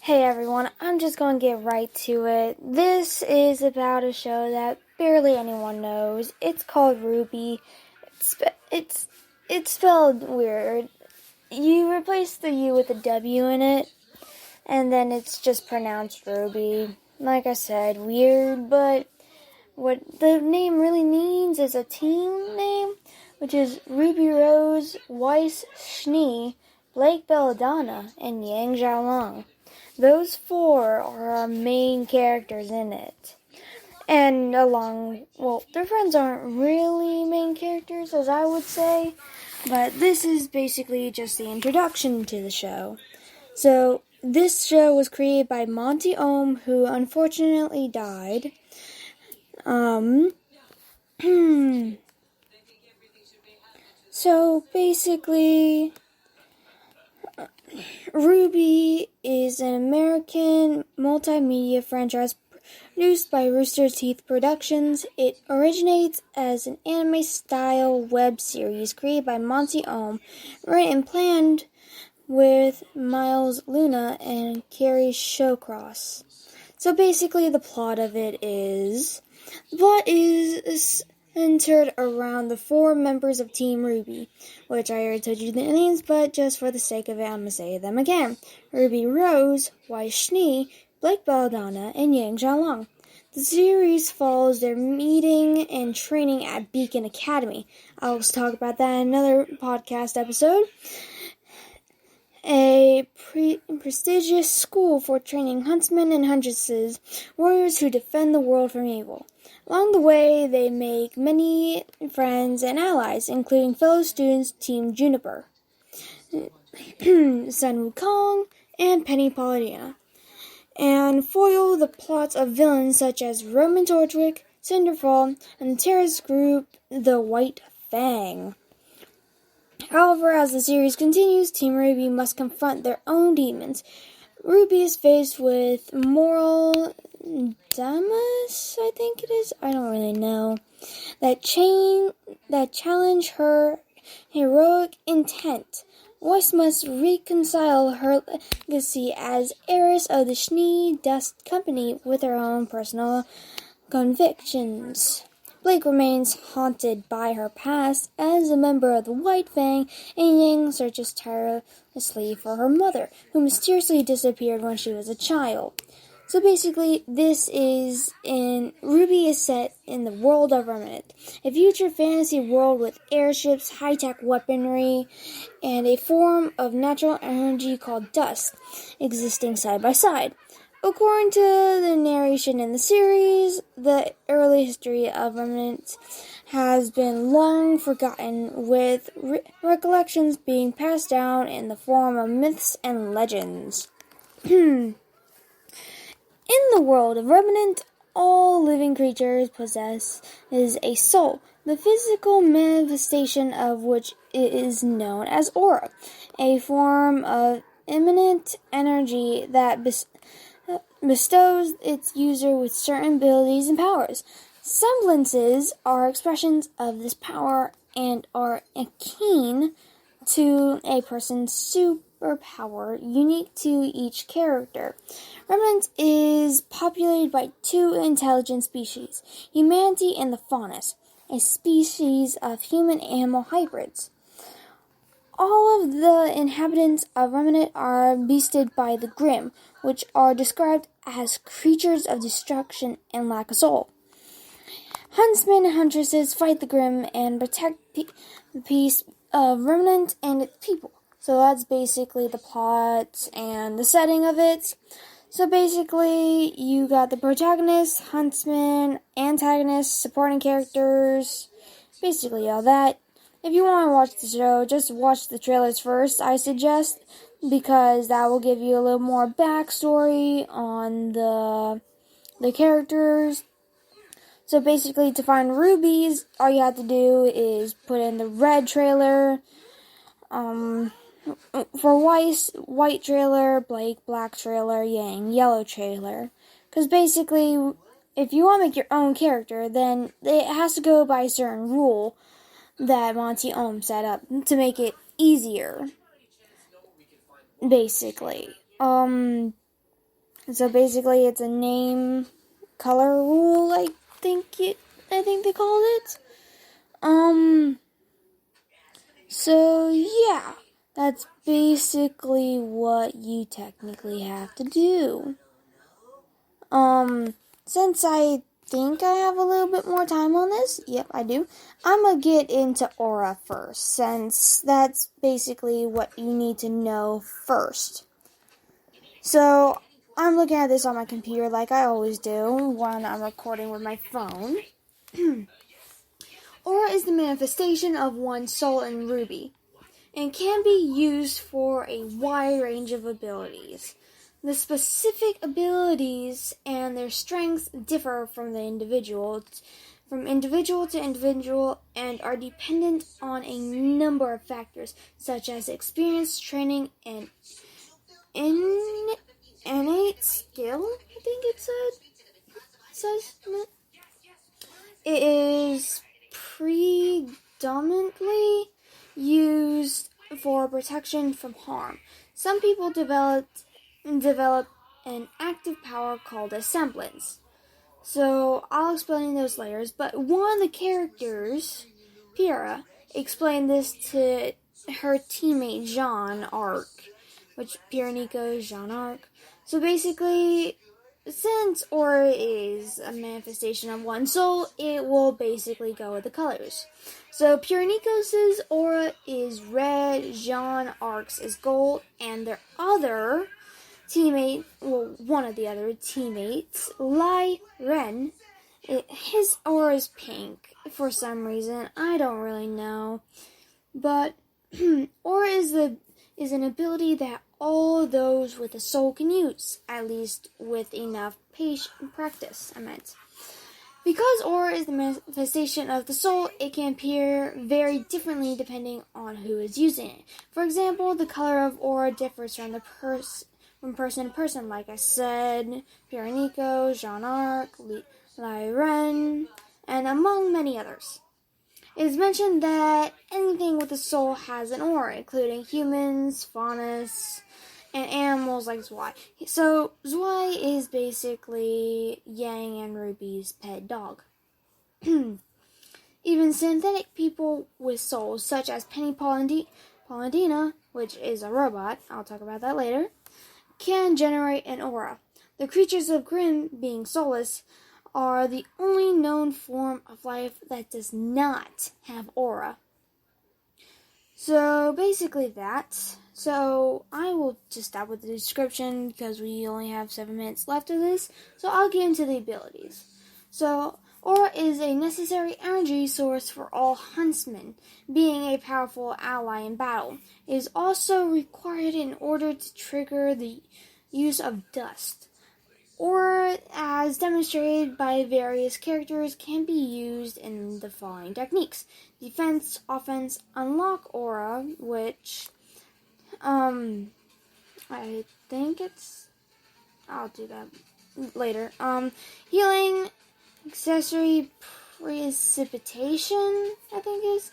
Hey everyone, I'm just going to get right to it. This is about a show that barely anyone knows. It's called RWBY. It's spelled weird. You replace the U with a W in it, and then it's just pronounced RWBY. Like I said, weird, but what the name really means is a team name, which is Ruby Rose, Weiss Schnee, Blake Belladonna, and Yang Xiaolong. Those four are our main characters in it. And their friends aren't really main characters, as I would say, but this is basically just the introduction to the show. So, this show was created by Monty Ohm, who unfortunately died. So, basically, RWBY is an American multimedia franchise produced by Rooster Teeth Productions. It originates as an anime-style web series created by Monty Ohm, written and planned with Miles Luna and Carrie Shawcross. So basically the plot is centered around the four members of Team RWBY, which I already told you the names, but just for the sake of it, I'm going to say them again. Ruby Rose, Weiss Schnee, Blake Belladonna, and Yang Xiaolong. The series follows their meeting and training at Beacon Academy. I'll talk about that in another podcast episode. A prestigious school for training huntsmen and huntresses, warriors who defend the world from evil. Along the way, they make many friends and allies, including fellow students Team Juniper, Sun Wukong, and Penny Palladina, and foil the plots of villains such as Roman Torchwick, Cinderfall, and the terrorist group the White Fang. However, as the series continues, Team RWBY must confront their own demons. RWBY is faced with moral dilemmas, I think it is. I don't really know. That challenge her heroic intent. Weiss must reconcile her legacy as heiress of the Schnee Dust Company with her own personal convictions. Blake remains haunted by her past as a member of the White Fang, and Yang searches tirelessly for her mother, who mysteriously disappeared when she was a child. So basically, RWBY is set in the world of Remnant, a future fantasy world with airships, high-tech weaponry, and a form of natural energy called dust, existing side by side. According to the narration in the series, the early history of Remnant has been long forgotten, with recollections being passed down in the form of myths and legends. In the world of Remnant, all living creatures possess a soul, the physical manifestation of which is known as aura, a form of immanent energy that bestows its user with certain abilities and powers. Semblances are expressions of this power and are akin to a person's superpower, unique to each character. Remnant is populated by two intelligent species, humanity and the faunus, a species of human-animal hybrids. All of the inhabitants of Remnant are beasted by the Grim, which are described as creatures of destruction and lack a soul. Huntsmen and huntresses fight the Grim and protect the peace of Remnant and its people. So that's basically the plot and the setting of it. So basically, you got the protagonist, huntsman, antagonist, supporting characters, basically all that. If you want to watch the show, just watch the trailers first, I suggest, because that will give you a little more backstory on the characters. So basically, to find RWBYs, all you have to do is put in the red trailer. For Weiss, white trailer, Blake, black trailer, Yang, yellow trailer. Because basically, if you want to make your own character, then it has to go by a certain rule that Monty Ohm set up to make it easier, basically. So basically, it's a name color rule. I think they called it. So yeah, that's basically what you technically have to do. Since I think I have a little bit more time on this, yep, I do. I'm gonna get into aura first, since that's basically what you need to know first. So, I'm looking at this on my computer like I always do when I'm recording with my phone. Aura is the manifestation of one's soul in RWBY, and can be used for a wide range of abilities. The specific abilities and their strengths differ from individual to individual, and are dependent on a number of factors, such as experience, training, and innate skill. I think it says it is predominantly used for protection from harm. Some people develop an active power called a semblance. So I'll explain those layers, but one of the characters, Pyrrha, explained this to her teammate Jean Arc, which Pyrrha Jean Arc. So basically, since aura is a manifestation of one soul, it will basically go with the colors. So Pyrrha's aura is red, Jean Arc's is gold, and their other teammate, well, one of the other teammates, Lai Ren, his aura is pink for some reason. I don't really know. But aura is an ability that all those with a soul can use, at least with enough practice, I meant. Because aura is the manifestation of the soul, it can appear very differently depending on who is using it. For example, the color of aura differs from person to person, like I said, Pyrrha, Jean Arc, Lai Ren, and among many others. It is mentioned that anything with a soul has an aura, including humans, faunas, and animals like Zwei. So, Zwei is basically Yang and Ruby's pet dog. Even synthetic people with souls, such as Penny Paulandina, which is a robot, I'll talk about that later, can generate an aura. The creatures of Grimm, being soulless, are the only known form of life that does not have aura. So basically that. So I will just stop with the description because we only have 7 minutes left of this. So I'll get into the abilities. So aura is a necessary energy source for all huntsmen, being a powerful ally in battle. It is also required in order to trigger the use of dust. Aura, as demonstrated by various characters, can be used in the following techniques: defense, offense, unlock aura, which, I think I'll do that later. Healing, accessory, precipitation, I think is,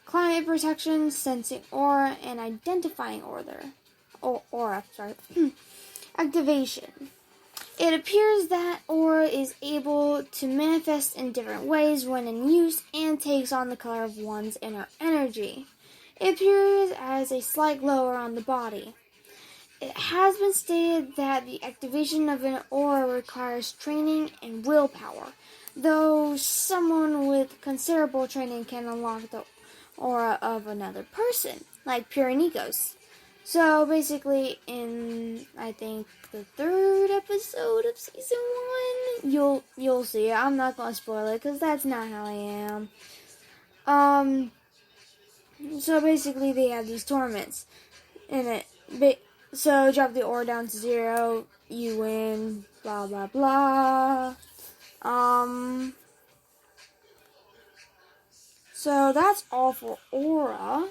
climate protection, sensing aura, and identifying aura. Activation. It appears that aura is able to manifest in different ways when in use and takes on the color of one's inner energy. It appears as a slight glow around the body. It has been stated that the activation of an aura requires training and willpower, though someone with considerable training can unlock the aura of another person, like Pyrrha's. So basically, in I think the 3rd episode of season 1, you'll see it. I'm not gonna spoil it because that's not how I am. So basically, they have these tournaments in it. So drop the aura down to 0, you win. Blah blah blah. So that's all for aura.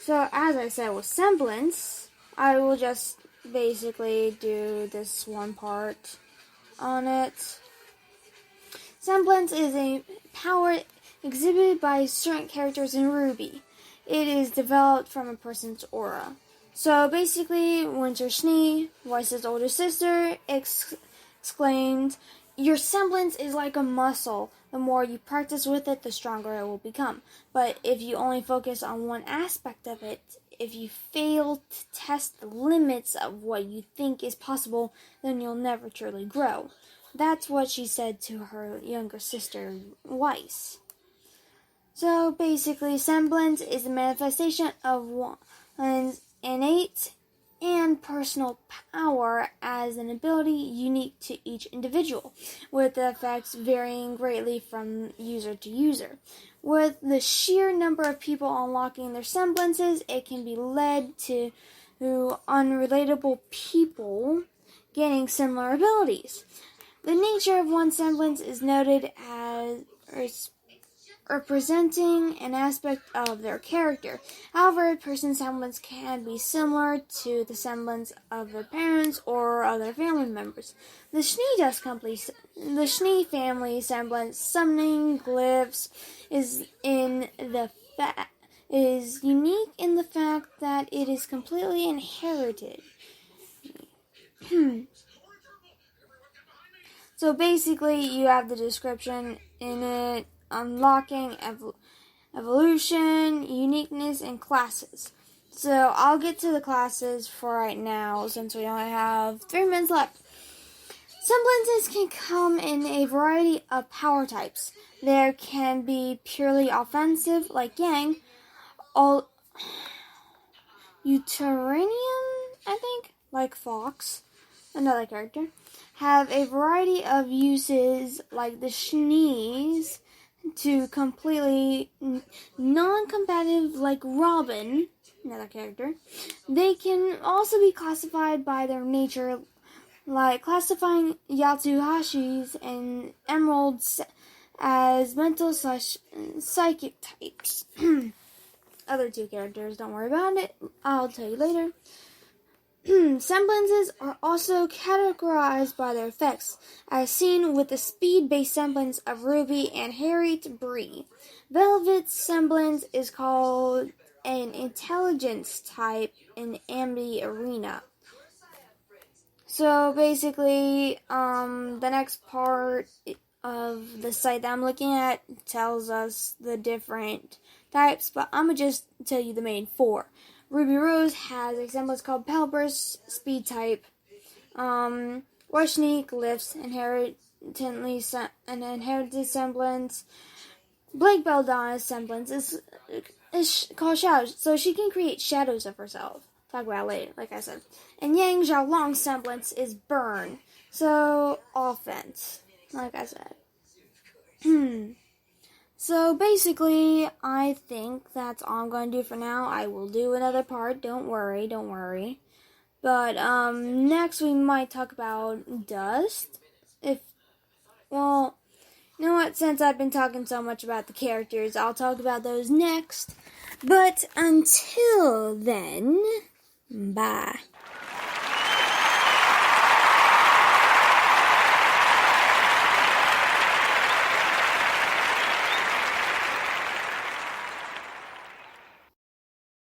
So, as I said with semblance, I will just basically do this one part on it. Semblance is a power exhibited by certain characters in RWBY. It is developed from a person's aura. So basically, Winter Schnee, Weiss's older sister, exclaimed, "Your semblance is like a muscle. The more you practice with it, the stronger it will become. But if you only focus on one aspect of it, if you fail to test the limits of what you think is possible, then you'll never truly grow." That's what she said to her younger sister, Weiss. So basically, semblance is a manifestation of one's innate and personal power as an ability unique to each individual, with the effects varying greatly from user to user. With the sheer number of people unlocking their semblances, it can be led to unrelatable people getting similar abilities. The nature of one semblance is noted as representing an aspect of their character. However, a person's semblance can be similar to the semblance of their parents or other family members. The Schnee family semblance, summoning glyphs, is unique in the fact that it is completely inherited. So basically, you have the description in it: unlocking, evolution, uniqueness, and classes. So I'll get to the classes for right now, since we only have 3 minutes left. Semblances can come in a variety of power types. There can be purely offensive, like Yang. Uteranian, I think, like Fox, another character, have a variety of uses, like the Schnees, to completely non-competitive, like Robin, another character. They can also be classified by their nature, like classifying Yatsuhashis and Emeralds as mental/psychic types. Other 2 characters, don't worry about it, I'll tell you later. Semblances are also categorized by their effects, as seen with the speed-based semblance of Ruby and RWBY. Velvet's semblance is called an intelligence type in Ambi Arena. So basically, the next part of the site that I'm looking at tells us the different types, but I'm going to just tell you the main 4. Ruby Rose has a semblance called Pelburst, speed type. Washni glyphs, an inherited semblance. Blake Belladonna's semblance is called Shadows, so she can create shadows of herself. Talk about it later, like I said. And Yang Xiaolong's semblance is Burn, so offense, like I said. So basically, I think that's all I'm going to do for now. I will do another part, don't worry. But next we might talk about Dust. You know what, since I've been talking so much about the characters, I'll talk about those next. But until then, bye.